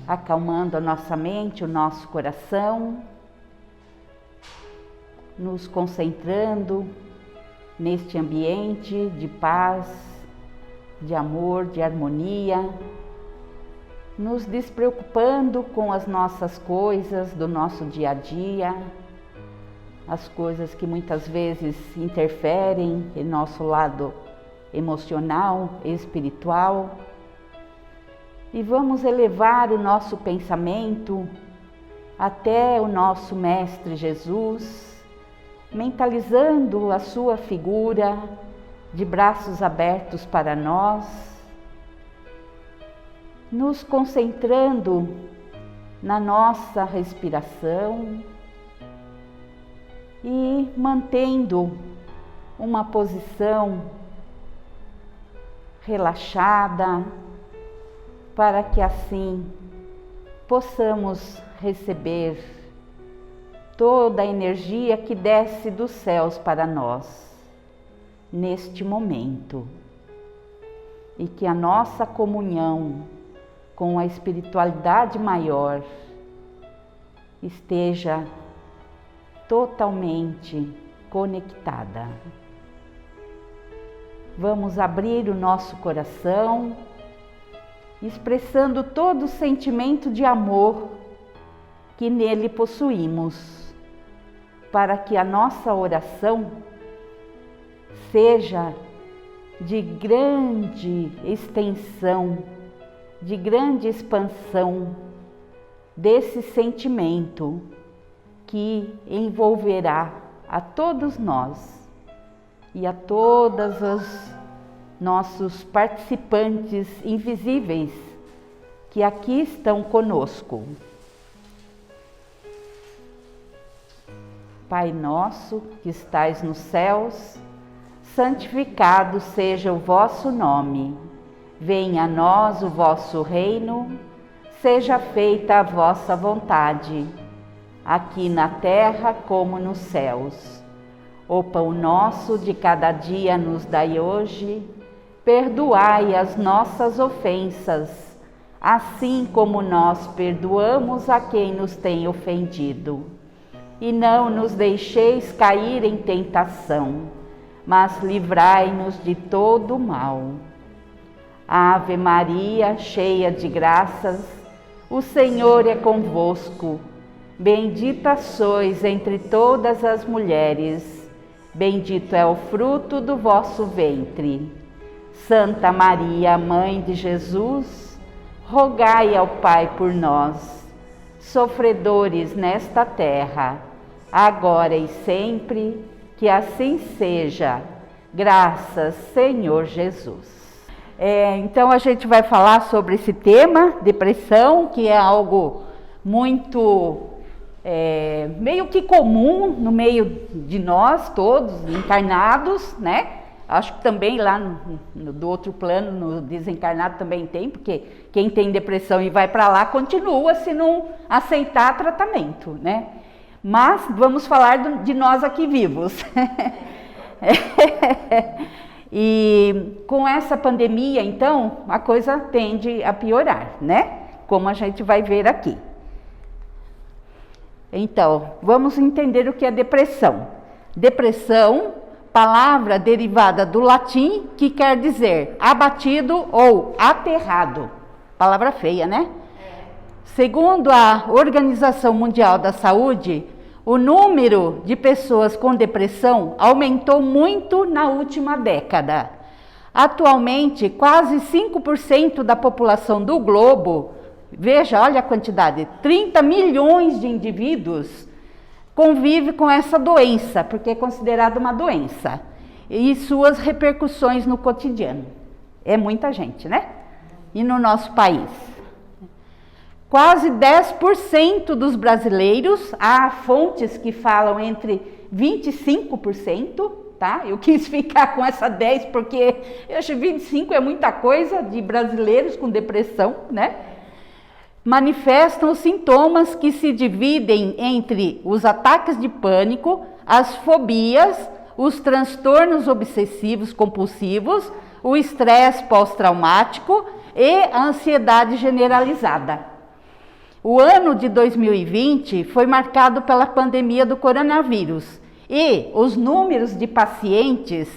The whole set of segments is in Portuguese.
Acalmando a nossa mente, o nosso coração, nos concentrando neste ambiente de paz, de amor, de harmonia, nos despreocupando com as nossas coisas do nosso dia a dia, as coisas que muitas vezes interferem em nosso lado emocional e espiritual. E vamos elevar o nosso pensamento até o nosso Mestre Jesus, mentalizando a sua figura de braços abertos para nós, nos concentrando na nossa respiração e mantendo uma posição relaxada, para que assim possamos receber toda a energia que desce dos céus para nós neste momento, e que a nossa comunhão com a espiritualidade maior esteja totalmente conectada. Vamos abrir o nosso coração, expressando todo o sentimento de amor que nele possuímos, para que a nossa oração seja de grande extensão, de grande expansão desse sentimento que envolverá a todos nós e a todas as nossos participantes invisíveis que aqui estão conosco. Pai nosso que estais nos céus, santificado seja o vosso nome. Venha a nós o vosso reino, seja feita a vossa vontade, aqui na terra como nos céus. O pão nosso de cada dia nos dai hoje. Perdoai as nossas ofensas, assim como nós perdoamos a quem nos tem ofendido. E não nos deixeis cair em tentação, mas livrai-nos de todo o mal. Ave Maria, cheia de graças, o Senhor é convosco. Bendita sois entre todas as mulheres, bendito é o fruto do vosso ventre. Santa Maria, Mãe de Jesus, rogai ao Pai por nós, sofredores nesta terra, agora e sempre, que assim seja. Graças, Senhor Jesus. Então a gente vai falar sobre esse tema, depressão, que é algo muito meio que comum no meio de nós todos, encarnados, né? Acho que também lá do outro plano, no desencarnado também tem, porque quem tem depressão e vai para lá continua se não aceitar tratamento, né? Mas vamos falar de nós aqui vivos. E com essa pandemia, então, a coisa tende a piorar, né? Como a gente vai ver aqui. Então, vamos entender o que é depressão. Depressão, palavra derivada do latim, que quer dizer abatido ou aterrado. Palavra feia, né? Segundo a Organização Mundial da Saúde, o número de pessoas com depressão aumentou muito na última década. Atualmente, quase 5% da população do globo, veja, olha a quantidade, 30 milhões de indivíduos convive com essa doença, porque é considerada uma doença, e suas repercussões no cotidiano. É muita gente, né? E no nosso país. Quase 10% dos brasileiros, há fontes que falam entre 25%, tá? Eu quis ficar com essa 10 porque eu acho que 25 é muita coisa de brasileiros com depressão, né? Manifestam os sintomas que se dividem entre os ataques de pânico, as fobias os transtornos obsessivos compulsivos, o estresse pós-traumático e a ansiedade generalizada. O ano de 2020 foi marcado pela pandemia do coronavírus e os números de pacientes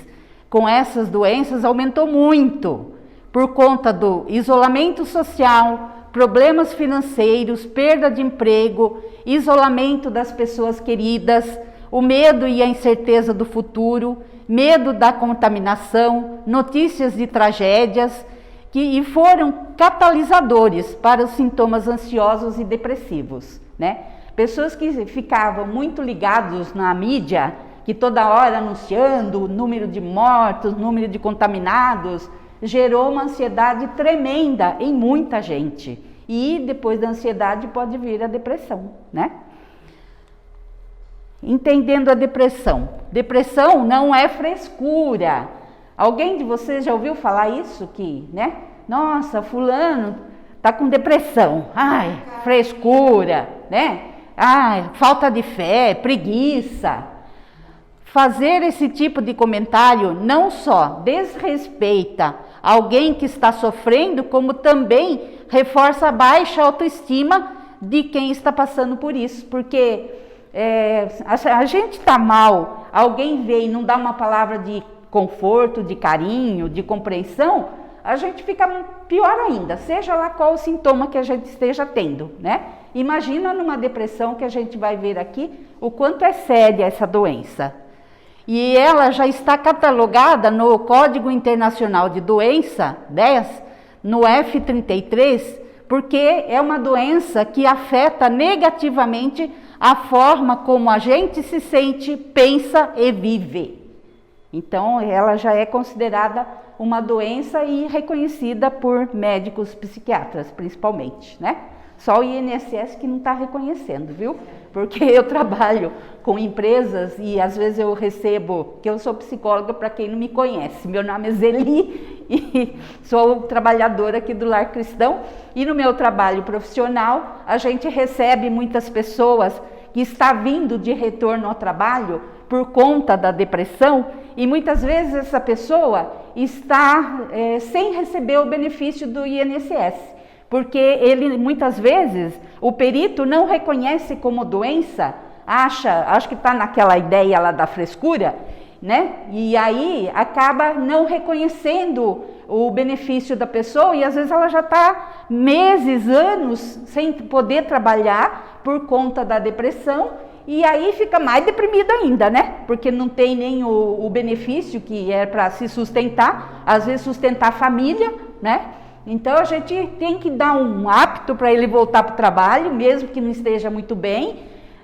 com essas doenças aumentou muito por conta do isolamento social, problemas financeiros, perda de emprego, isolamento das pessoas queridas, o medo e a incerteza do futuro, medo da contaminação, notícias de tragédias, que foram catalisadores para os sintomas ansiosos e depressivos, né? Pessoas que ficavam muito ligados na mídia, que toda hora anunciando o número de mortos, número de contaminados, gerou uma ansiedade tremenda em muita gente. E depois da ansiedade pode vir a depressão, né? Entendendo a depressão. Depressão não é frescura. Alguém de vocês já ouviu falar isso? Que, né? Nossa, fulano tá com depressão. Ai, frescura, né? Ai, falta de fé, preguiça. Fazer esse tipo de comentário não só desrespeita alguém que está sofrendo, como também reforça a baixa autoestima de quem está passando por isso, porque a gente está mal, alguém vem e não dá uma palavra de conforto, de carinho, de compreensão, a gente fica pior ainda, seja lá qual o sintoma que a gente esteja tendo, né? Imagina numa depressão, que a gente vai ver aqui o quanto é séria essa doença. E ela já está catalogada no Código Internacional de Doença 10, no F33, porque é uma doença que afeta negativamente a forma como a gente se sente, pensa e vive. Então, ela já é considerada uma doença e reconhecida por médicos psiquiatras, principalmente, né? Só o INSS que não está reconhecendo, viu? Porque eu trabalho com empresas e às vezes eu recebo, que eu sou psicóloga para quem não me conhece, meu nome é Zeli e sou trabalhadora aqui do Lar Cristão, e no meu trabalho profissional a gente recebe muitas pessoas que estão vindo de retorno ao trabalho por conta da depressão, e muitas vezes essa pessoa está sem receber o benefício do INSS. Porque ele, muitas vezes, o perito não reconhece como doença, acho que está naquela ideia lá da frescura, né? E aí acaba não reconhecendo o benefício da pessoa, e às vezes ela já está meses, anos, sem poder trabalhar por conta da depressão, e aí fica mais deprimida ainda, né? Porque não tem nem o benefício que é para se sustentar, às vezes sustentar a família, né? Então a gente tem que dar um apto para ele voltar para o trabalho, mesmo que não esteja muito bem.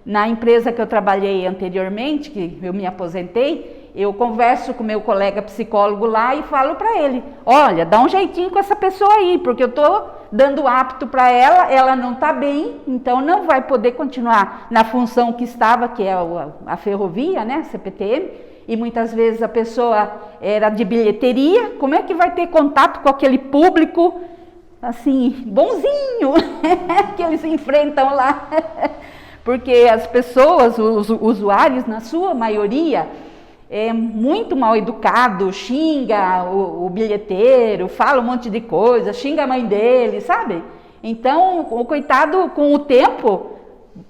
Na empresa que eu trabalhei anteriormente, que eu me aposentei, eu converso com meu colega psicólogo lá e falo para ele: olha, dá um jeitinho com essa pessoa aí, porque eu estou dando apto para ela, ela não está bem, então não vai poder continuar na função que estava, que é a ferrovia, né, CPTM. E muitas vezes a pessoa era de bilheteria, como é que vai ter contato com aquele público, assim, bonzinho, que eles enfrentam lá? Porque as pessoas, os usuários, na sua maioria, é muito mal educado, xinga o bilheteiro, fala um monte de coisa, xinga a mãe dele, sabe? Então, o coitado, com o tempo,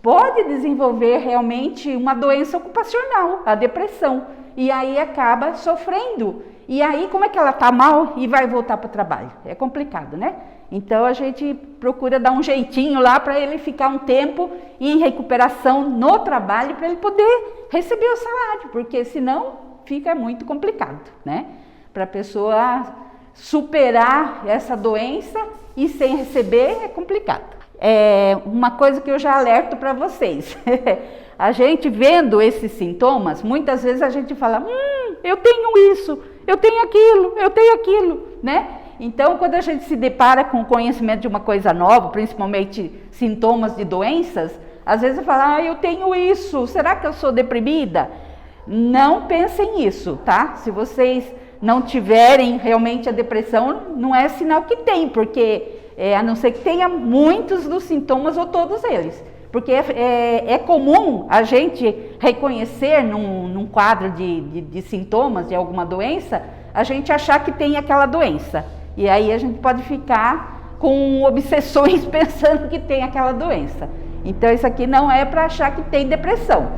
pode desenvolver realmente uma doença ocupacional, a depressão. E aí acaba sofrendo. E aí como é que ela está mal e vai voltar para o trabalho? É complicado, né? Então a gente procura dar um jeitinho lá para ele ficar um tempo em recuperação no trabalho, para ele poder receber o salário, porque senão fica muito complicado, né? Para a pessoa superar essa doença e sem receber é complicado. É uma coisa que eu já alerto para vocês. A gente vendo esses sintomas, muitas vezes a gente fala: eu tenho isso, eu tenho aquilo, né? Então, quando a gente se depara com o conhecimento de uma coisa nova, principalmente sintomas de doenças, às vezes fala: eu tenho isso, será que eu sou deprimida? Não pensem nisso, tá? Se vocês não tiverem realmente a depressão, não é sinal que tem, porque a não ser que tenha muitos dos sintomas ou todos eles. porque é comum a gente reconhecer num quadro de sintomas de alguma doença, a gente achar que tem aquela doença. E aí a gente pode ficar com obsessões pensando que tem aquela doença. Então isso aqui não é para achar que tem depressão.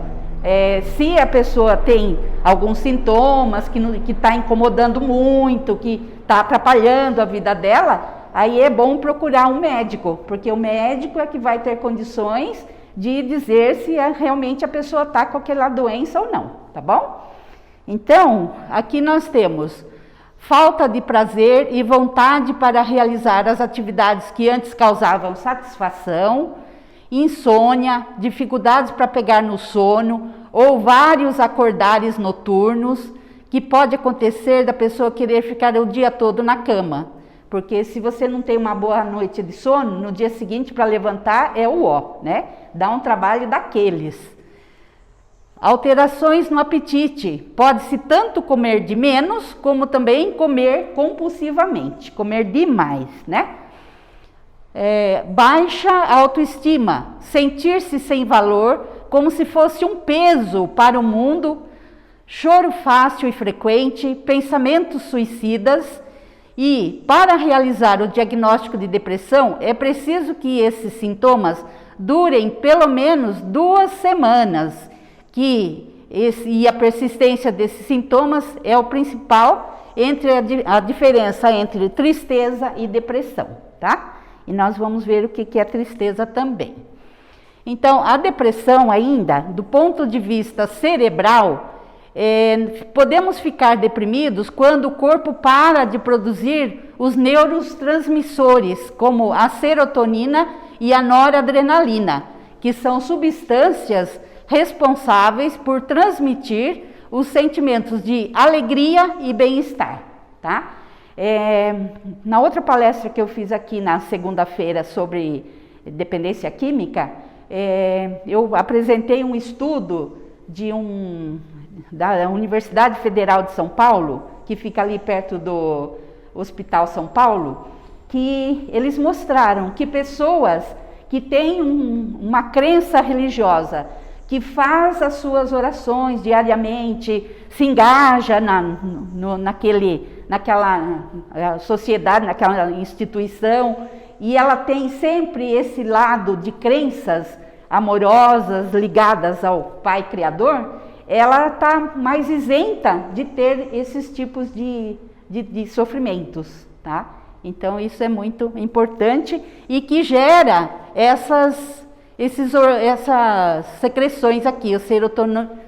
Se a pessoa tem alguns sintomas que está incomodando muito, que está atrapalhando a vida dela, aí é bom procurar um médico, porque o médico é que vai ter condições de dizer se realmente a pessoa está com aquela doença ou não, tá bom? Então, aqui nós temos falta de prazer e vontade para realizar as atividades que antes causavam satisfação, insônia, dificuldades para pegar no sono ou vários acordares noturnos, que pode acontecer da pessoa querer ficar o dia todo na cama. Porque se você não tem uma boa noite de sono, no dia seguinte para levantar é o ó, né? Dá um trabalho daqueles. Alterações no apetite. Pode-se tanto comer de menos, como também comer compulsivamente, comer demais, né? Baixa autoestima, sentir-se sem valor, como se fosse um peso para o mundo, choro fácil e frequente, pensamentos suicidas. E para realizar o diagnóstico de depressão, é preciso que esses sintomas durem pelo menos 2 semanas, e a persistência desses sintomas é o principal entre a diferença entre tristeza e depressão, tá? E nós vamos ver o que é tristeza também. Então, a depressão ainda, do ponto de vista cerebral, podemos ficar deprimidos quando o corpo para de produzir os neurotransmissores, como a serotonina e a noradrenalina, que são substâncias responsáveis por transmitir os sentimentos de alegria e bem-estar, tá? Na outra palestra que eu fiz aqui na segunda-feira sobre dependência química, eu apresentei um estudo da Universidade Federal de São Paulo, que fica ali perto do Hospital São Paulo, que eles mostraram que pessoas que têm uma crença religiosa, que faz as suas orações diariamente, se engaja naquela sociedade, naquela instituição, e ela tem sempre esse lado de crenças amorosas ligadas ao Pai Criador, ela está mais isenta de ter esses tipos de sofrimentos, tá? Então isso é muito importante e que gera essas secreções aqui, a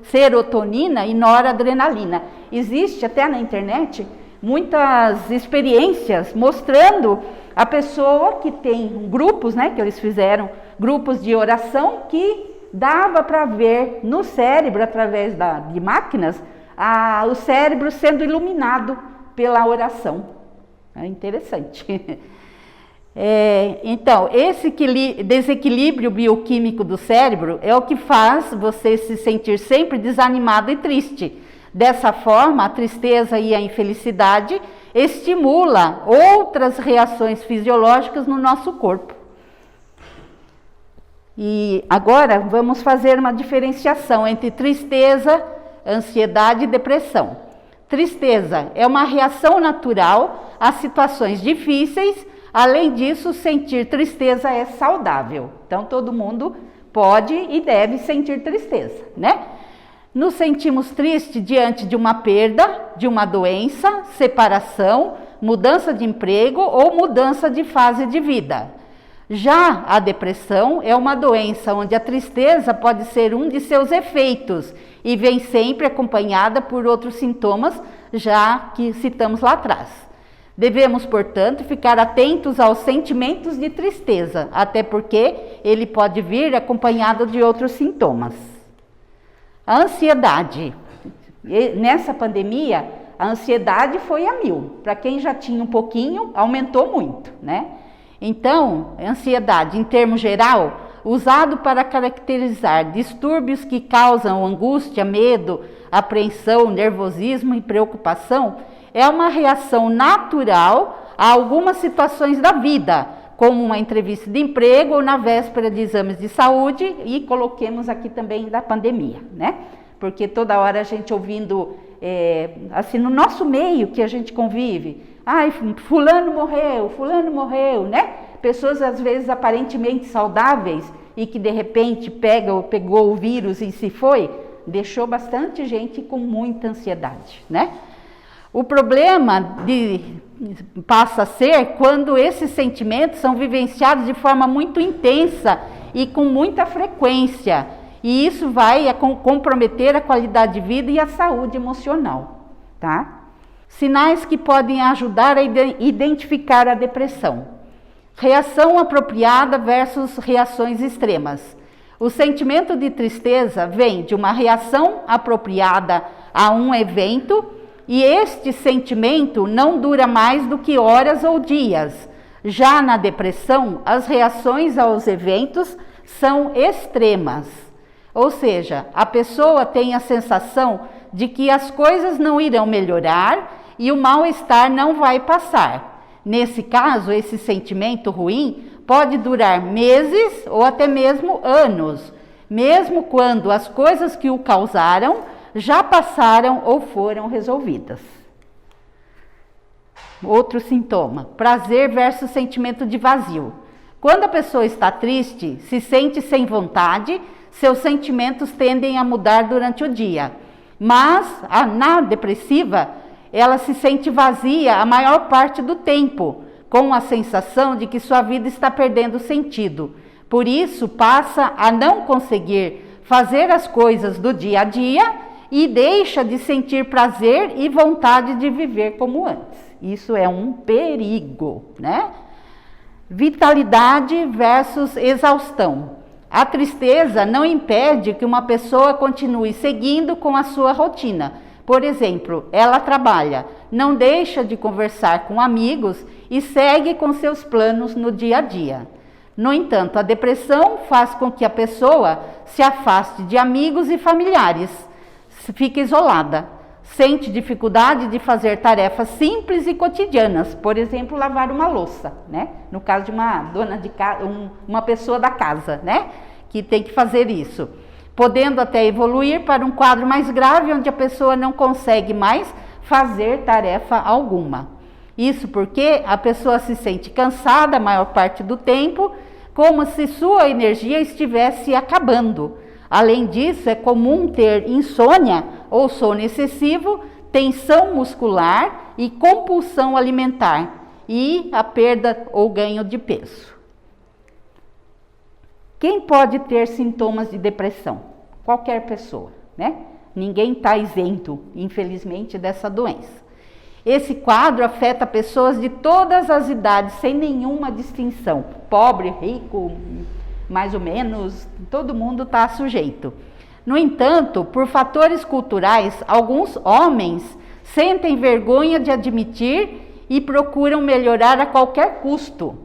serotonina e noradrenalina. Existe até na internet muitas experiências mostrando a pessoa que tem grupos, né, que eles fizeram, grupos de oração, que dava para ver no cérebro, através de máquinas, o cérebro sendo iluminado pela oração. É interessante. Então, esse desequilíbrio bioquímico do cérebro é o que faz você se sentir sempre desanimado e triste. Dessa forma, a tristeza e a infelicidade estimula outras reações fisiológicas no nosso corpo. E agora vamos fazer uma diferenciação entre tristeza, ansiedade e depressão. Tristeza é uma reação natural a situações difíceis. Além disso, sentir tristeza é saudável. Então, todo mundo pode e deve sentir tristeza, né? Nos sentimos tristes diante de uma perda, de uma doença, separação, mudança de emprego ou mudança de fase de vida. Já a depressão é uma doença onde a tristeza pode ser um de seus efeitos e vem sempre acompanhada por outros sintomas, já que citamos lá atrás. Devemos, portanto, ficar atentos aos sentimentos de tristeza, até porque ele pode vir acompanhado de outros sintomas. A ansiedade. Nessa pandemia, a ansiedade foi a 1000. Para quem já tinha um pouquinho, aumentou muito, né? Então, a ansiedade, em termo geral, usado para caracterizar distúrbios que causam angústia, medo, apreensão, nervosismo e preocupação, é uma reação natural a algumas situações da vida, como uma entrevista de emprego ou na véspera de exames de saúde, e coloquemos aqui também da pandemia, né? Porque toda hora a gente ouvindo, assim, no nosso meio que a gente convive, ai, fulano morreu, né? Pessoas às vezes aparentemente saudáveis e que de repente pegou o vírus e se foi, deixou bastante gente com muita ansiedade, né? O problema passa a ser quando esses sentimentos são vivenciados de forma muito intensa e com muita frequência, e isso vai comprometer a qualidade de vida e a saúde emocional, tá? Sinais que podem ajudar a identificar a depressão. Reação apropriada versus reações extremas. O sentimento de tristeza vem de uma reação apropriada a um evento, e este sentimento não dura mais do que horas ou dias. Já na depressão, as reações aos eventos são extremas. Ou seja, a pessoa tem a sensação de que as coisas não irão melhorar e o mal-estar não vai passar. Nesse caso, esse sentimento ruim pode durar meses ou até mesmo anos, mesmo quando as coisas que o causaram já passaram ou foram resolvidas. Outro sintoma, prazer versus sentimento de vazio. Quando a pessoa está triste, se sente sem vontade, seus sentimentos tendem a mudar durante o dia. Mas na depressiva, ela se sente vazia a maior parte do tempo, com a sensação de que sua vida está perdendo sentido. Por isso, passa a não conseguir fazer as coisas do dia a dia e deixa de sentir prazer e vontade de viver como antes. Isso é um perigo, né? Vitalidade versus exaustão. A tristeza não impede que uma pessoa continue seguindo com a sua rotina. Por exemplo, ela trabalha, não deixa de conversar com amigos e segue com seus planos no dia a dia. No entanto, a depressão faz com que a pessoa se afaste de amigos e familiares, fica isolada, sente dificuldade de fazer tarefas simples e cotidianas, por exemplo, lavar uma louça, né? No caso de uma dona de casa, uma pessoa da casa, né? Que tem que fazer isso, podendo até evoluir para um quadro mais grave, onde a pessoa não consegue mais fazer tarefa alguma. Isso porque a pessoa se sente cansada a maior parte do tempo, como se sua energia estivesse acabando. Além disso, é comum ter insônia ou sono excessivo, tensão muscular e compulsão alimentar, e a perda ou ganho de peso. Quem pode ter sintomas de depressão? Qualquer pessoa, né? Ninguém está isento, infelizmente, dessa doença. Esse quadro afeta pessoas de todas as idades, sem nenhuma distinção. Pobre, rico, mais ou menos, todo mundo está sujeito. No entanto, por fatores culturais, alguns homens sentem vergonha de admitir e procuram melhorar a qualquer custo,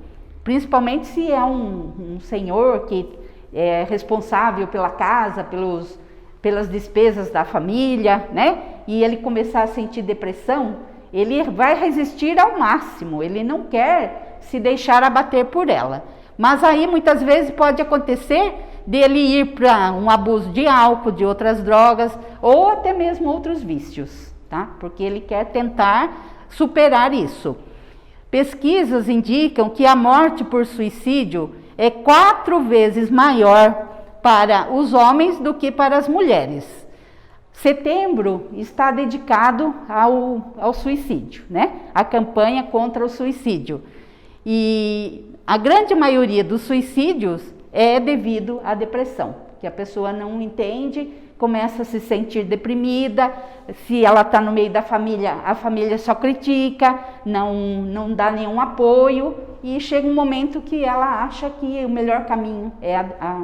principalmente se é um senhor que é responsável pela casa, pelas despesas da família, né? E ele começar a sentir depressão, ele vai resistir ao máximo, ele não quer se deixar abater por ela. Mas aí muitas vezes pode acontecer dele ir para um abuso de álcool, de outras drogas, ou até mesmo outros vícios, tá? Porque ele quer tentar superar isso. Pesquisas indicam que a morte por suicídio é 4 vezes maior para os homens do que para as mulheres. Setembro está dedicado ao suicídio, né? A campanha contra o suicídio. E a grande maioria dos suicídios é devido à depressão, que a pessoa não entende, começa a se sentir deprimida, se ela está no meio da família, a família só critica, não dá nenhum apoio, e chega um momento que ela acha que o melhor caminho é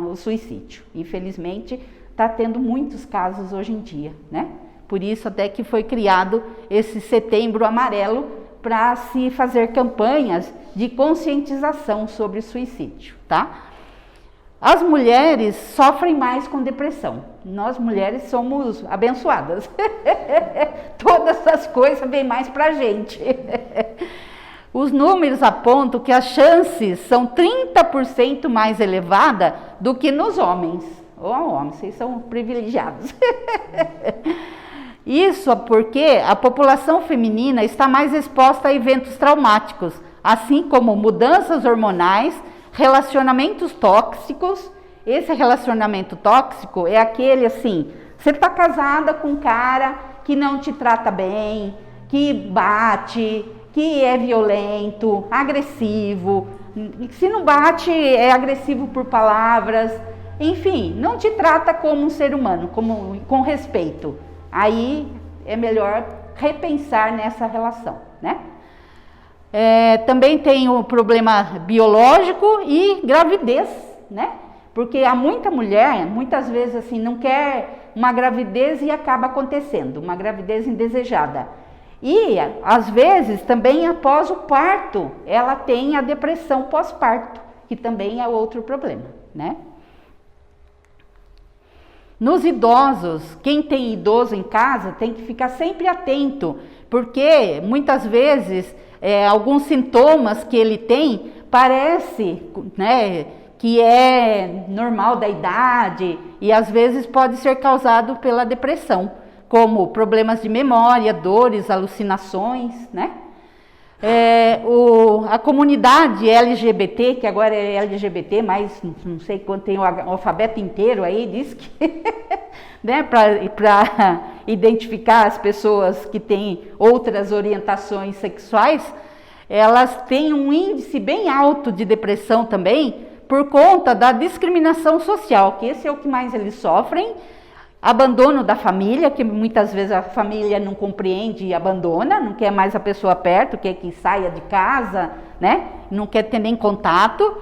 o suicídio. Infelizmente, está tendo muitos casos hoje em dia, né? Por isso até que foi criado esse Setembro Amarelo, para se fazer campanhas de conscientização sobre o suicídio, tá? As mulheres sofrem mais com depressão. Nós mulheres somos abençoadas. Todas as coisas vêm mais pra gente. Os números apontam que as chances são 30% mais elevadas do que nos homens. Ô, homens, vocês são privilegiados. Isso porque a população feminina está mais exposta a eventos traumáticos, assim como mudanças hormonais, relacionamentos tóxicos. Esse relacionamento tóxico é aquele assim, você está casada com um cara que não te trata bem, que bate, que é violento, agressivo. Se não bate, é agressivo por palavras. Enfim, não te trata como um ser humano, com respeito. Aí é melhor repensar nessa relação, né? Também tem o problema biológico e gravidez, né? Porque há muita mulher, muitas vezes assim, não quer uma gravidez e acaba acontecendo, uma gravidez indesejada. E, às vezes, também após o parto, ela tem a depressão pós-parto, que também é outro problema, né? Nos idosos, quem tem idoso em casa tem que ficar sempre atento, porque muitas vezes alguns sintomas que ele tem parece, né, que é normal da idade e às vezes pode ser causado pela depressão, como problemas de memória, dores, alucinações, né? A comunidade LGBT, que agora é LGBT, mas não sei quanto tem o alfabeto inteiro aí, diz que, né, para identificar as pessoas que têm outras orientações sexuais, elas têm um índice bem alto de depressão também, por conta da discriminação social, que esse é o que mais eles sofrem. Abandono da família, que muitas vezes a família não compreende e abandona, não quer mais a pessoa perto, quer que saia de casa, né? Não quer ter nem contato.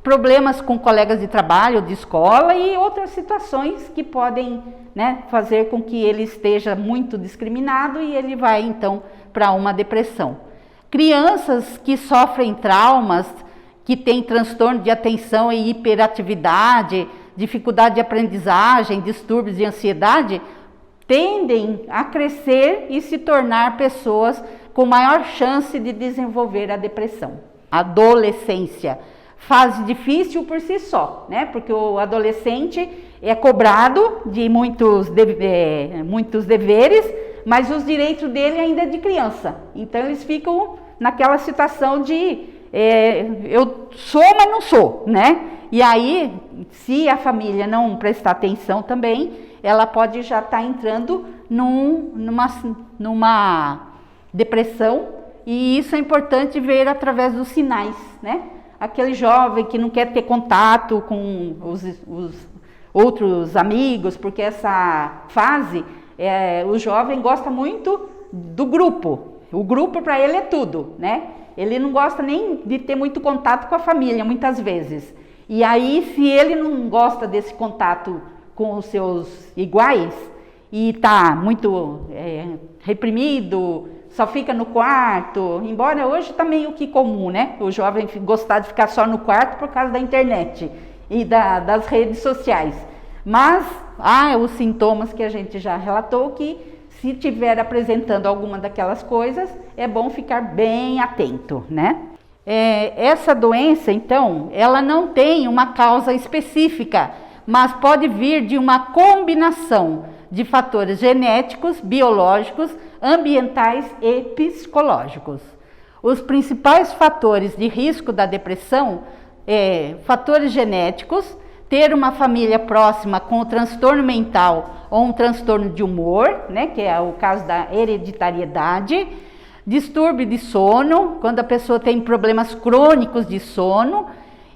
Problemas com colegas de trabalho, de escola e outras situações que podem, né, fazer com que ele esteja muito discriminado e ele vai então para uma depressão. Crianças que sofrem traumas, que têm transtorno de atenção e hiperatividade, dificuldade de aprendizagem, distúrbios de ansiedade, tendem a crescer e se tornar pessoas com maior chance de desenvolver a depressão. Adolescência, fase difícil por si só, né? Porque o adolescente é cobrado de muitos deveres, mas os direitos dele ainda é de criança. Então eles ficam naquela situação de eu sou, mas não sou, né? E aí, se a família não prestar atenção também, ela pode já estar entrando numa depressão, e isso é importante ver através dos sinais, né? Aquele jovem que não quer ter contato com os outros amigos, porque essa fase, o jovem gosta muito do grupo. O grupo para ele é tudo, né? Ele não gosta nem de ter muito contato com a família, muitas vezes. E aí, se ele não gosta desse contato com os seus iguais e está muito reprimido, só fica no quarto, embora hoje está meio que comum, né? O jovem gostar de ficar só no quarto por causa da internet e das redes sociais. Mas há os sintomas que a gente já relatou que, se estiver apresentando alguma daquelas coisas, é bom ficar bem atento, né? Essa doença, então, ela não tem uma causa específica, mas pode vir de uma combinação de fatores genéticos, biológicos, ambientais e psicológicos. Os principais fatores de risco da depressão fatores genéticos, ter uma família próxima com transtorno mental ou um transtorno de humor, né, que é o caso da hereditariedade, distúrbio de sono, quando a pessoa tem problemas crônicos de sono,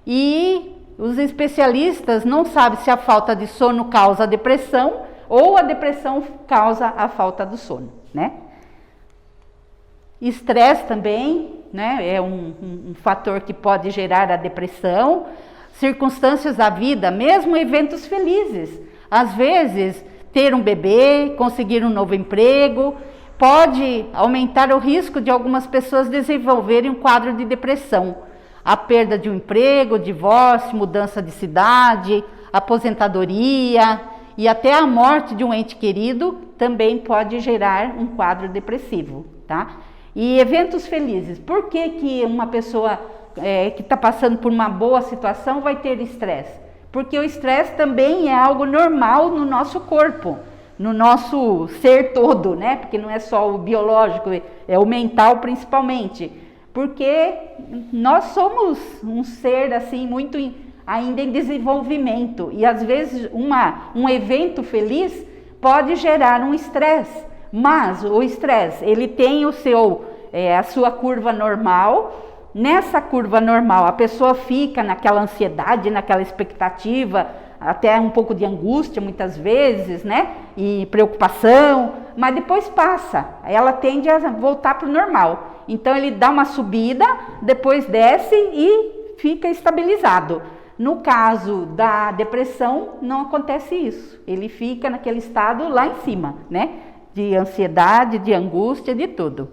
e os especialistas não sabem se a falta de sono causa a depressão ou a depressão causa a falta do sono, né? Estresse também, né, é um fator que pode gerar a depressão. Circunstâncias da vida, mesmo eventos felizes. Às vezes, ter um bebê, conseguir um novo emprego, pode aumentar o risco de algumas pessoas desenvolverem um quadro de depressão. A perda de um emprego, divórcio, mudança de cidade, aposentadoria e até a morte de um ente querido também pode gerar um quadro depressivo, tá? E eventos felizes. Por que que uma pessoa que está passando por uma boa situação vai ter estresse? Porque o estresse também é algo normal no nosso corpo, no nosso ser todo, né? Porque não é só o biológico, é o mental principalmente. Porque nós somos um ser assim muito ainda em desenvolvimento e às vezes um evento feliz pode gerar um estresse, mas o estresse ele tem a sua curva normal. Nessa curva normal a pessoa fica naquela ansiedade, naquela expectativa, até um pouco de angústia muitas vezes, né? E preocupação, mas depois passa, ela tende a voltar para o normal. Então ele dá uma subida, depois desce e fica estabilizado. No caso da depressão, não acontece isso. Ele fica naquele estado lá em cima, né? De ansiedade, de angústia, de tudo.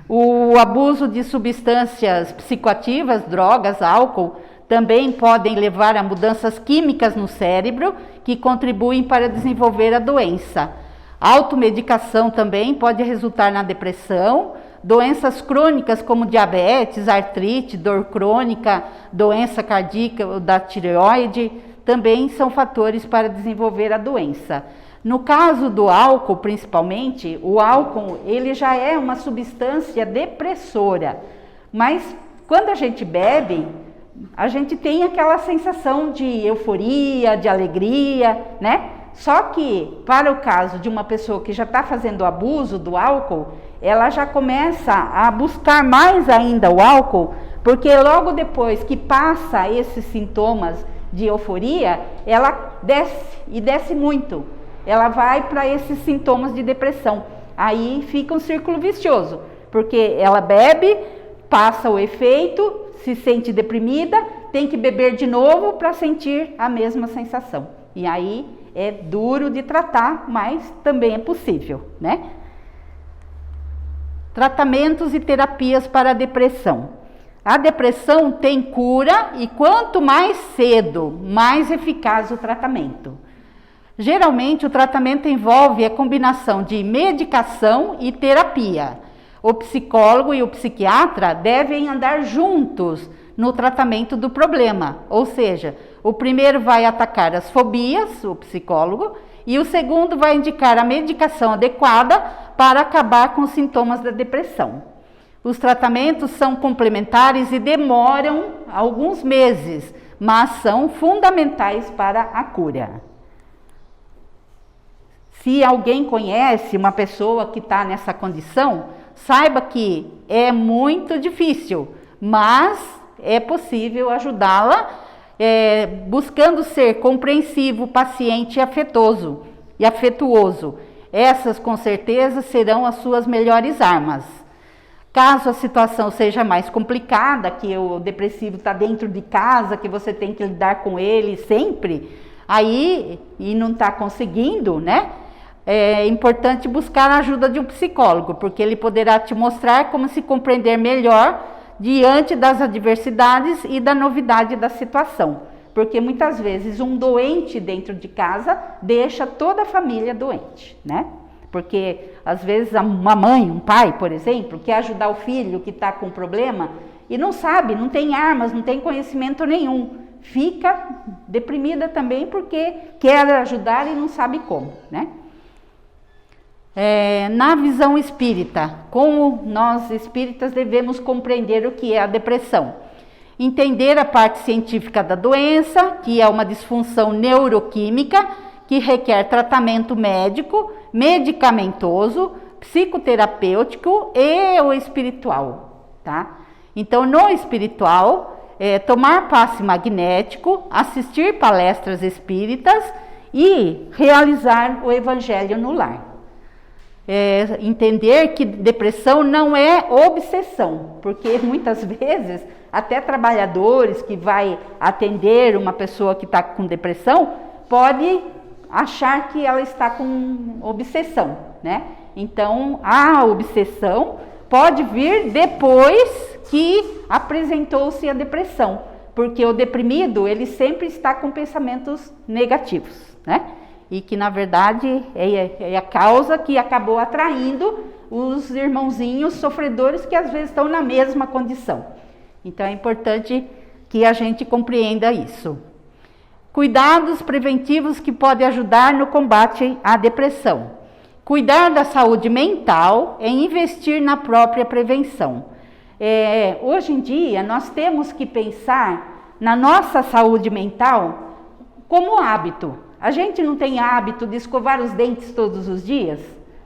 O abuso de substâncias psicoativas, drogas, álcool, também podem levar a mudanças químicas no cérebro que contribuem para desenvolver a doença. A automedicação também pode resultar na depressão. Doenças crônicas como diabetes, artrite, dor crônica, doença cardíaca da tireoide, também são fatores para desenvolver a doença. No caso do álcool, principalmente, o álcool ele já é uma substância depressora, mas quando a gente bebe, a gente tem aquela sensação de euforia, de alegria, né? Só que, para o caso de uma pessoa que já está fazendo abuso do álcool, ela já começa a buscar mais ainda o álcool, porque logo depois que passa esses sintomas de euforia, ela desce, e desce muito. Ela vai para esses sintomas de depressão. Aí fica um círculo vicioso, porque ela bebe, passa o efeito, se sente deprimida, tem que beber de novo para sentir a mesma sensação. E aí é duro de tratar, mas também é possível, né? Tratamentos e terapias para a depressão. A depressão tem cura e quanto mais cedo, mais eficaz o tratamento. Geralmente o tratamento envolve a combinação de medicação e terapia. O psicólogo e o psiquiatra devem andar juntos no tratamento do problema, ou seja, o primeiro vai atacar as fobias, o psicólogo, e o segundo vai indicar a medicação adequada para acabar com os sintomas da depressão. Os tratamentos são complementares e demoram alguns meses, mas são fundamentais para a cura. Se alguém conhece uma pessoa que está nessa condição, saiba que é muito difícil, mas é possível ajudá-la buscando ser compreensivo, paciente e afetuoso. Essas, com certeza, serão as suas melhores armas. Caso a situação seja mais complicada, que o depressivo está dentro de casa, que você tem que lidar com ele sempre, aí, e não está conseguindo, né? É importante buscar a ajuda de um psicólogo, porque ele poderá te mostrar como se compreender melhor diante das adversidades e da novidade da situação. Porque muitas vezes um doente dentro de casa deixa toda a família doente, né? Porque às vezes uma mãe, um pai, por exemplo, quer ajudar o filho que está com problema e não sabe, não tem armas, não tem conhecimento nenhum. Fica deprimida também porque quer ajudar e não sabe como, né? Na visão espírita, como nós espíritas devemos compreender o que é a depressão? Entender a parte científica da doença, que é uma disfunção neuroquímica que requer tratamento médico, medicamentoso, psicoterapêutico e o espiritual, tá? Então, no espiritual, tomar passe magnético, assistir palestras espíritas e realizar o evangelho no lar. Entender que depressão não é obsessão, porque muitas vezes até trabalhadores que vai atender uma pessoa que está com depressão pode achar que ela está com obsessão, né? Então a obsessão pode vir depois que apresentou-se a depressão, porque o deprimido ele sempre está com pensamentos negativos, né? E que, na verdade, é a causa que acabou atraindo os irmãozinhos sofredores que às vezes estão na mesma condição. Então, é importante que a gente compreenda isso. Cuidados preventivos que podem ajudar no combate à depressão. Cuidar da saúde mental é investir na própria prevenção. Hoje em dia, nós temos que pensar na nossa saúde mental como hábito. A gente não tem hábito de escovar os dentes todos os dias,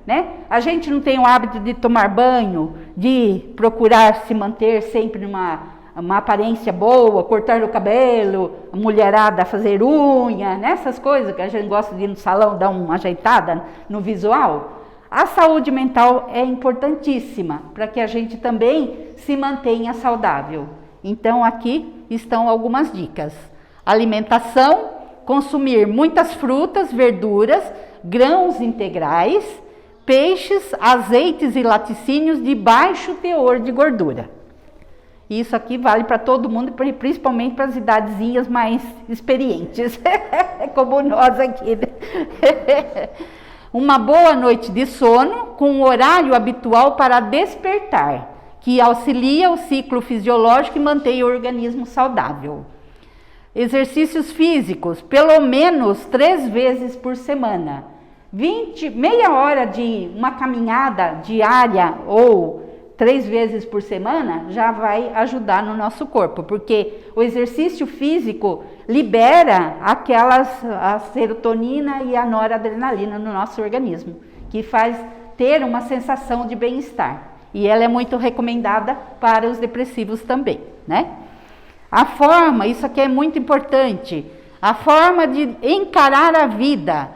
né? A gente não tem o hábito de tomar banho, de procurar se manter sempre uma aparência boa, cortar o cabelo, a mulherada fazer unha, né? Essas coisas que a gente gosta de ir no salão dar uma ajeitada no visual. A saúde mental é importantíssima para que a gente também se mantenha saudável. Então aqui estão algumas dicas. Alimentação, consumir muitas frutas, verduras, grãos integrais, peixes, azeites e laticínios de baixo teor de gordura. Isso aqui vale para todo mundo, principalmente para as idadezinhas mais experientes, como nós aqui. Uma boa noite de sono com o horário habitual para despertar, que auxilia o ciclo fisiológico e mantém o organismo saudável. Exercícios físicos, pelo menos 3 vezes por semana. Meia hora de uma caminhada diária ou 3 vezes por semana já vai ajudar no nosso corpo, porque o exercício físico libera a serotonina e a noradrenalina no nosso organismo, que faz ter uma sensação de bem-estar. E ela é muito recomendada para os depressivos também, né? A forma, isso aqui é muito importante, a forma de encarar a vida,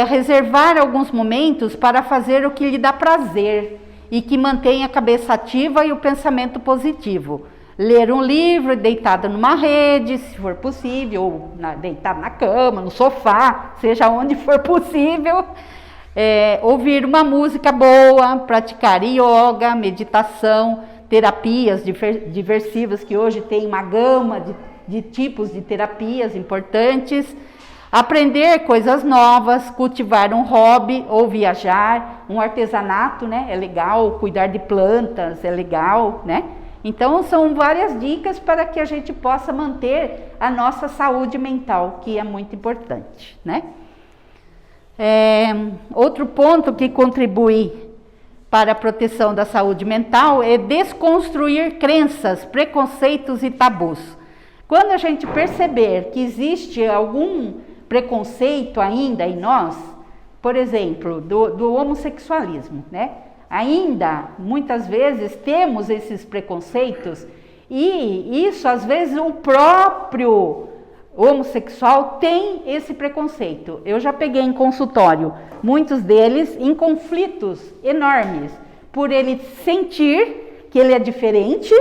reservar alguns momentos para fazer o que lhe dá prazer e que mantém a cabeça ativa e o pensamento positivo. Ler um livro deitado numa rede, se for possível, ou deitado na cama, no sofá, seja onde for possível. Ouvir uma música boa, praticar yoga, meditação, terapias diversivas, que hoje tem uma gama de tipos de terapias importantes. Aprender coisas novas, cultivar um hobby ou viajar, um artesanato, né? É legal, cuidar de plantas é legal, né? Então, são várias dicas para que a gente possa manter a nossa saúde mental, que é muito importante, né? Outro ponto que contribui para a proteção da saúde mental é desconstruir crenças, preconceitos e tabus. Quando a gente perceber que existe algum preconceito ainda em nós, por exemplo, do homossexualismo, né? Ainda, muitas vezes, temos esses preconceitos e isso, às vezes, o próprio homossexual tem esse preconceito. Eu já peguei em consultório muitos deles em conflitos enormes, por ele sentir que ele é diferente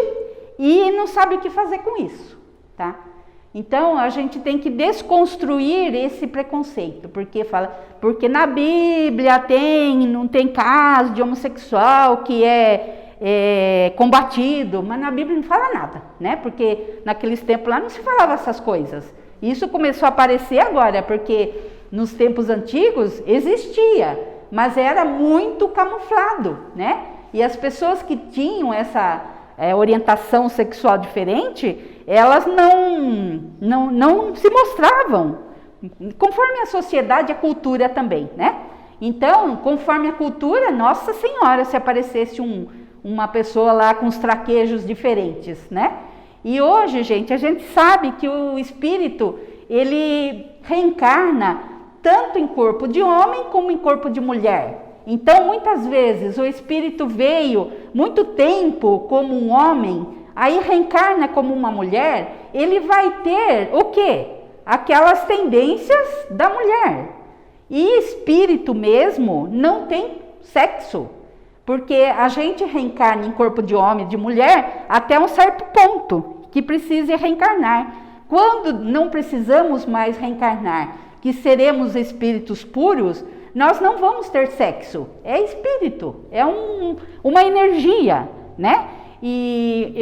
e não sabe o que fazer com isso, tá? Então, a gente tem que desconstruir esse preconceito, porque na Bíblia não tem caso de homossexual que é combatido, mas na Bíblia não fala nada, né? Porque naqueles tempos lá não se falava essas coisas. Isso começou a aparecer agora, porque nos tempos antigos existia, mas era muito camuflado, né? E as pessoas que tinham essa orientação sexual diferente, elas não se mostravam, conforme a sociedade e a cultura também, né? Então, conforme a cultura, Nossa Senhora, se aparecesse uma pessoa lá com os traquejos diferentes, né? E hoje, gente, a gente sabe que o espírito, ele reencarna tanto em corpo de homem como em corpo de mulher. Então, muitas vezes, o espírito veio muito tempo como um homem, aí reencarna como uma mulher, ele vai ter o quê? Aquelas tendências da mulher. E espírito mesmo não tem sexo, porque a gente reencarna em corpo de homem e de mulher até um certo ponto que precisa reencarnar. Quando não precisamos mais reencarnar, que seremos espíritos puros, nós não vamos ter sexo. É espírito, é uma energia, né? E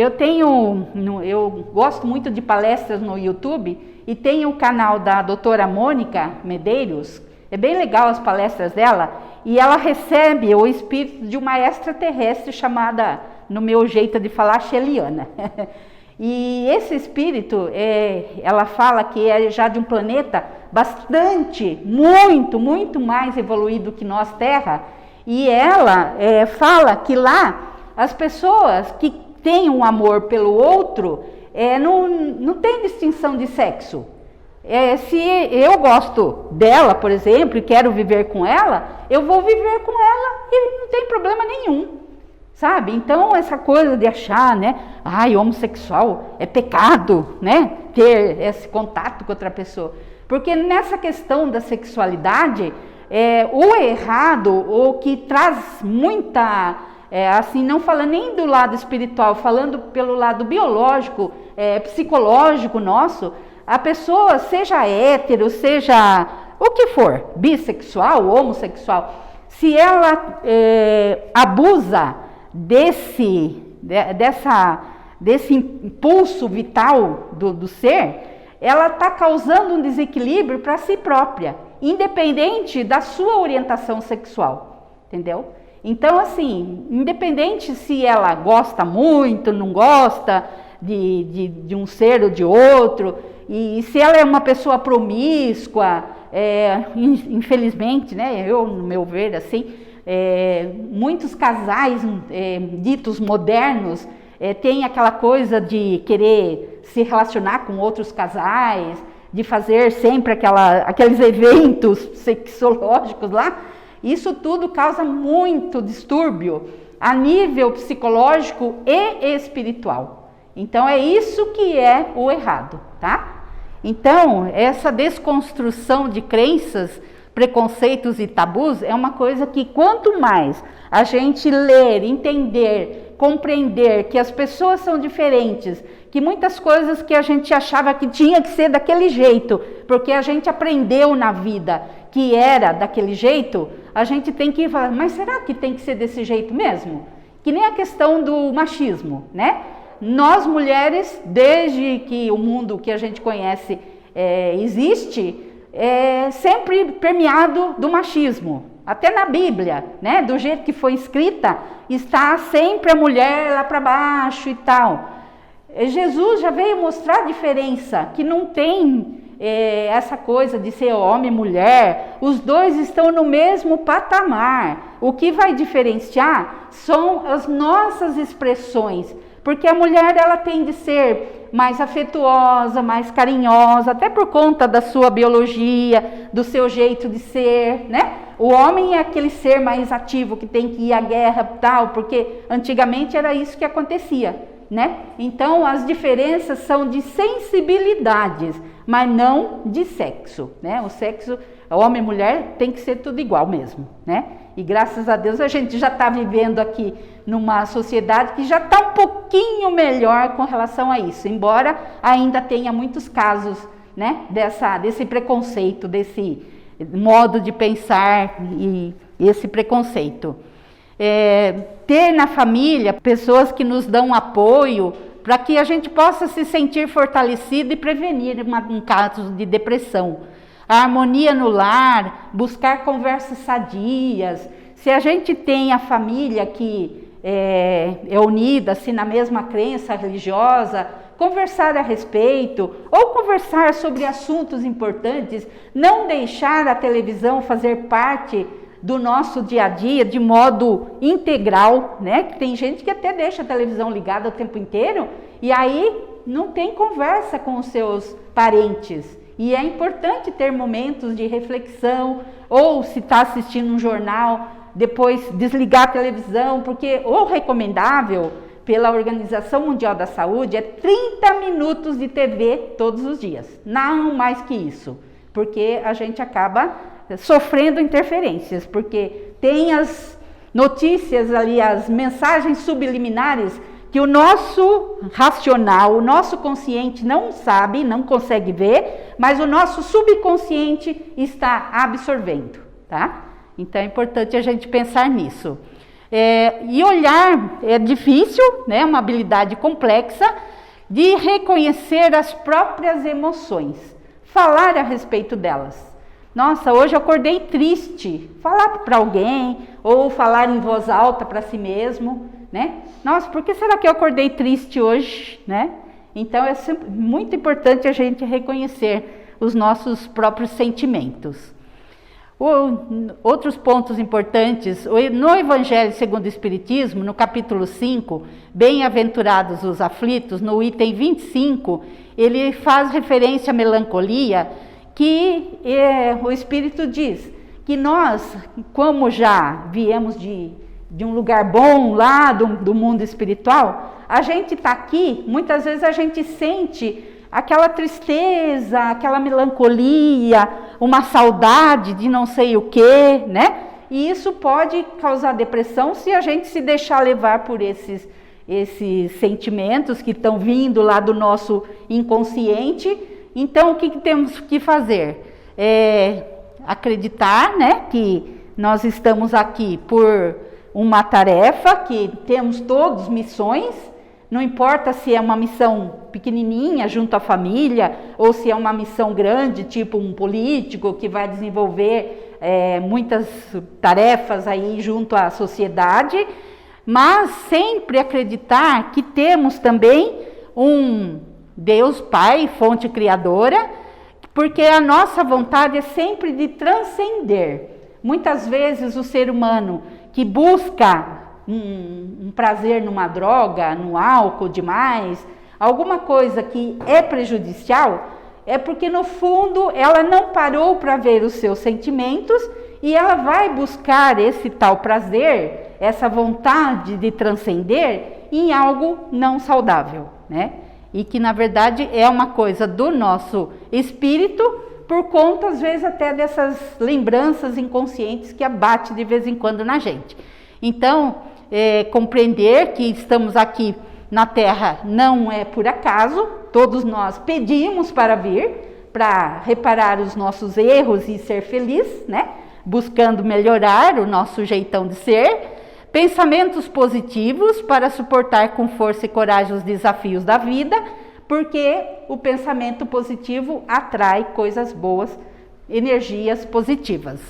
eu gosto muito de palestras no YouTube e tem o canal da doutora Mônica Medeiros, É bem legal as palestras dela, e ela recebe o espírito de uma extraterrestre chamada, no meu jeito de falar, Sheliana. E esse espírito, ela fala que é já de um planeta bastante, muito mais evoluído que nós, Terra, e ela fala que lá as pessoas que têm um amor pelo outro, não tem distinção de sexo. Se eu gosto dela, por exemplo, e quero viver com ela, eu vou viver com ela e não tem problema nenhum. Sabe? Então, essa coisa de achar, né? Homossexual é pecado, né? Ter esse contato com outra pessoa. Porque nessa questão da sexualidade, o errado, o que traz muita, assim, não falando nem do lado espiritual, falando pelo lado biológico, psicológico nosso, a pessoa, seja hétero, seja o que for, bissexual, homossexual, se ela abusa desse impulso vital do ser, ela está causando um desequilíbrio para si própria, independente da sua orientação sexual, entendeu? Então, assim, independente se ela gosta muito, não gosta de um ser ou de outro, e se ela é uma pessoa promíscua, infelizmente, né, no meu ver, assim, muitos casais ditos modernos têm aquela coisa de querer se relacionar com outros casais, de fazer sempre aqueles eventos sexológicos lá. Isso tudo causa muito distúrbio a nível psicológico e espiritual. Então é isso que é o errado, tá? Então, essa desconstrução de crenças, preconceitos e tabus é uma coisa que quanto mais a gente ler, entender, compreender que as pessoas são diferentes, que muitas coisas que a gente achava que tinha que ser daquele jeito, porque a gente aprendeu na vida que era daquele jeito, a gente tem que falar, mas será que tem que ser desse jeito mesmo? Que nem a questão do machismo, né? Nós mulheres, desde que o mundo que a gente conhece existe, sempre permeado do machismo. Até na Bíblia, né, do jeito que foi escrita, está sempre a mulher lá para baixo e tal. Jesus já veio mostrar a diferença, que não tem essa coisa de ser homem e mulher, os dois estão no mesmo patamar. O que vai diferenciar são as nossas expressões, porque a mulher ela tem de ser mais afetuosa, mais carinhosa, até por conta da sua biologia, do seu jeito de ser, né? O homem é aquele ser mais ativo que tem que ir à guerra e tal, porque antigamente era isso que acontecia, né? Então as diferenças são de sensibilidades, mas não de sexo, né? O sexo, homem e mulher, tem que ser tudo igual mesmo, né? E graças a Deus a gente já está vivendo aqui numa sociedade que já está um pouquinho melhor com relação a isso, embora ainda tenha muitos casos, né, desse preconceito, desse modo de pensar e esse preconceito. Ter na família pessoas que nos dão apoio para que a gente possa se sentir fortalecido e prevenir um caso de depressão. A harmonia no lar, buscar conversas sadias. Se a gente tem a família que é unida, assim, na mesma crença religiosa, conversar a respeito, ou conversar sobre assuntos importantes, não deixar a televisão fazer parte do nosso dia a dia de modo integral, né? Tem gente que até deixa a televisão ligada o tempo inteiro e aí não tem conversa com os seus parentes. E é importante ter momentos de reflexão, ou se está assistindo um jornal, depois desligar a televisão, porque o recomendável pela Organização Mundial da Saúde é 30 minutos de TV todos os dias, não mais que isso, porque a gente acaba sofrendo interferências, porque tem as notícias ali, as mensagens subliminares que o nosso racional, o nosso consciente não sabe, não consegue ver, mas o nosso subconsciente está absorvendo, tá? Então é importante a gente pensar nisso. E olhar é difícil, né? Uma habilidade complexa de reconhecer as próprias emoções, falar a respeito delas. Nossa, hoje eu acordei triste. Falar para alguém ou falar em voz alta para si mesmo, né? Nossa, por que será que eu acordei triste hoje, né? Então é muito importante a gente reconhecer os nossos próprios sentimentos. Outros pontos importantes, no Evangelho segundo o Espiritismo, no capítulo 5, Bem-aventurados os aflitos, no item 25, ele faz referência à melancolia, que o Espírito diz que nós, como já viemos de um lugar bom lá do mundo espiritual, a gente está aqui, muitas vezes a gente sente aquela tristeza, aquela melancolia, uma saudade de não sei o que, né? E isso pode causar depressão se a gente se deixar levar por esses sentimentos que estão vindo lá do nosso inconsciente. Então, o que temos que fazer? Acreditar, né, que nós estamos aqui por uma tarefa, que temos todos missões, não importa se é uma missão pequenininha junto à família, ou se é uma missão grande, tipo um político que vai desenvolver muitas tarefas aí junto à sociedade, mas sempre acreditar que temos também um Deus Pai, fonte criadora, porque a nossa vontade é sempre de transcender. Muitas vezes o ser humano que busca um prazer numa droga, no álcool demais, alguma coisa que é prejudicial, é porque no fundo ela não parou para ver os seus sentimentos e ela vai buscar esse tal prazer, essa vontade de transcender em algo não saudável, né? E que na verdade é uma coisa do nosso espírito, por conta às vezes até dessas lembranças inconscientes que abate de vez em quando na gente. Então, compreender que estamos aqui na Terra não é por acaso, todos nós pedimos para vir, para reparar os nossos erros e ser feliz, né? Buscando melhorar o nosso jeitão de ser, pensamentos positivos para suportar com força e coragem os desafios da vida, porque o pensamento positivo atrai coisas boas, energias positivas.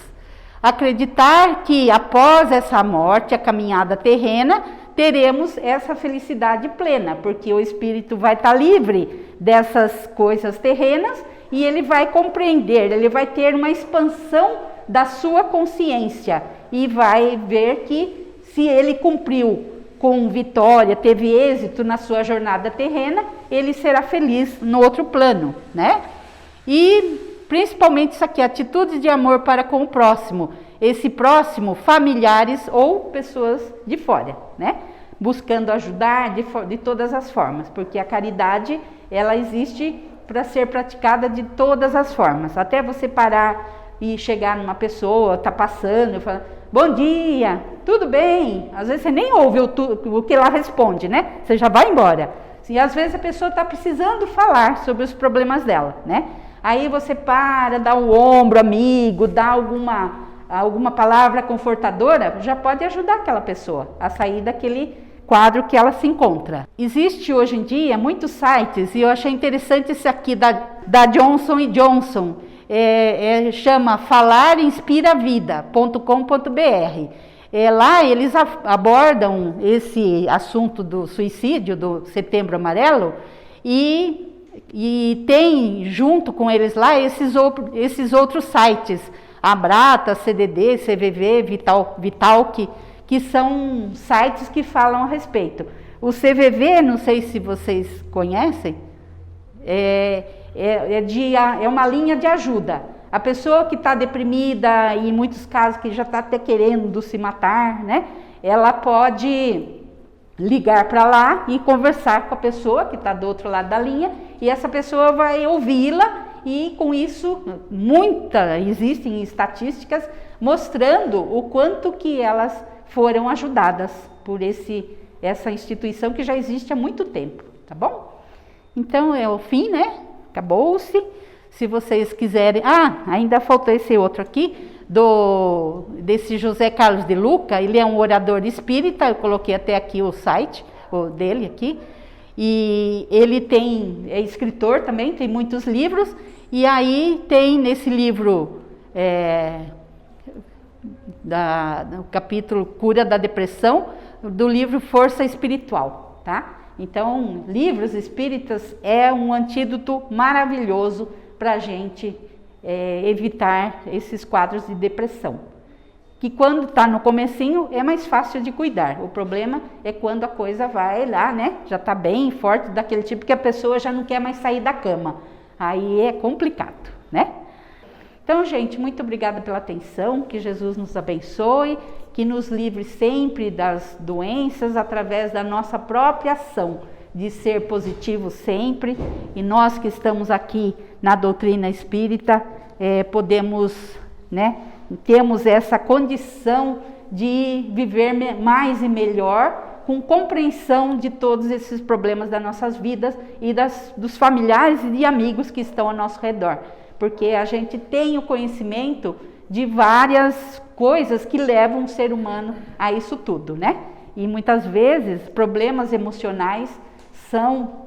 Acreditar que após essa morte, a caminhada terrena, teremos essa felicidade plena, porque o espírito vai estar livre dessas coisas terrenas e ele vai compreender, ele vai ter uma expansão da sua consciência e vai ver que se ele cumpriu com vitória, teve êxito na sua jornada terrena, ele será feliz no outro plano, né? E principalmente isso aqui, atitude de amor para com o próximo. Esse próximo, familiares ou pessoas de fora, né? Buscando ajudar de todas as formas, porque a caridade, ela existe para ser praticada de todas as formas. Até você parar e chegar numa pessoa, tá passando, e falar, bom dia, tudo bem? Às vezes você nem ouve o que ela responde, né? Você já vai embora. E às vezes a pessoa está precisando falar sobre os problemas dela, né? Aí você para, dá um ombro amigo, dá alguma palavra confortadora, já pode ajudar aquela pessoa a sair daquele quadro que ela se encontra. Existe hoje em dia muitos sites, e eu achei interessante esse aqui da Johnson & Johnson, chama falarinspiravida.com.br. Lá eles abordam esse assunto do suicídio, do Setembro Amarelo, e tem junto com eles lá esses outros sites, Abrata, CDD, CVV, Vitalk, que são sites que falam a respeito. O CVV, não sei se vocês conhecem, é uma linha de ajuda. A pessoa que está deprimida, e em muitos casos que já está até querendo se matar, né? Ela pode ligar para lá e conversar com a pessoa que está do outro lado da linha, e essa pessoa vai ouvi-la, e com isso existem estatísticas mostrando o quanto que elas foram ajudadas por essa instituição que já existe há muito tempo, tá bom? Então é o fim, né? Acabou-se. Se vocês quiserem... ainda faltou esse outro aqui, desse José Carlos de Luca. Ele é um orador espírita, eu coloquei até aqui o site dele aqui. E ele é escritor também, tem muitos livros. E aí tem nesse livro do capítulo Cura da Depressão, do livro Força Espiritual, tá? Então, livros espíritas é um antídoto maravilhoso para a gente evitar esses quadros de depressão. Que quando está no comecinho é mais fácil de cuidar. O problema é quando a coisa vai lá, né? Já está bem forte, daquele tipo que a pessoa já não quer mais sair da cama. Aí é complicado, né? Então, gente, muito obrigada pela atenção, que Jesus nos abençoe, que nos livre sempre das doenças através da nossa própria ação, de ser positivo sempre. E nós que estamos aqui na doutrina espírita, podemos, né? Temos essa condição de viver mais e melhor, com compreensão de todos esses problemas das nossas vidas e dos familiares e amigos que estão ao nosso redor. Porque a gente tem o conhecimento de várias coisas que levam o ser humano a isso tudo, né? E muitas vezes problemas emocionais são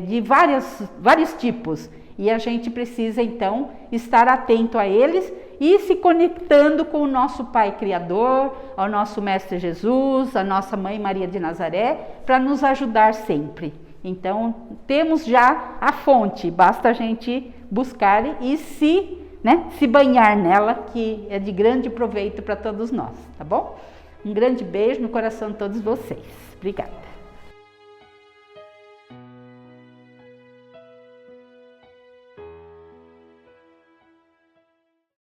de vários tipos. E a gente precisa, então, estar atento a eles e se conectando com o nosso Pai Criador, ao nosso Mestre Jesus, a nossa Mãe Maria de Nazaré, para nos ajudar sempre. Então, temos já a fonte, basta a gente buscar e se banhar nela, que é de grande proveito para todos nós, tá bom? Um grande beijo no coração de todos vocês. Obrigada.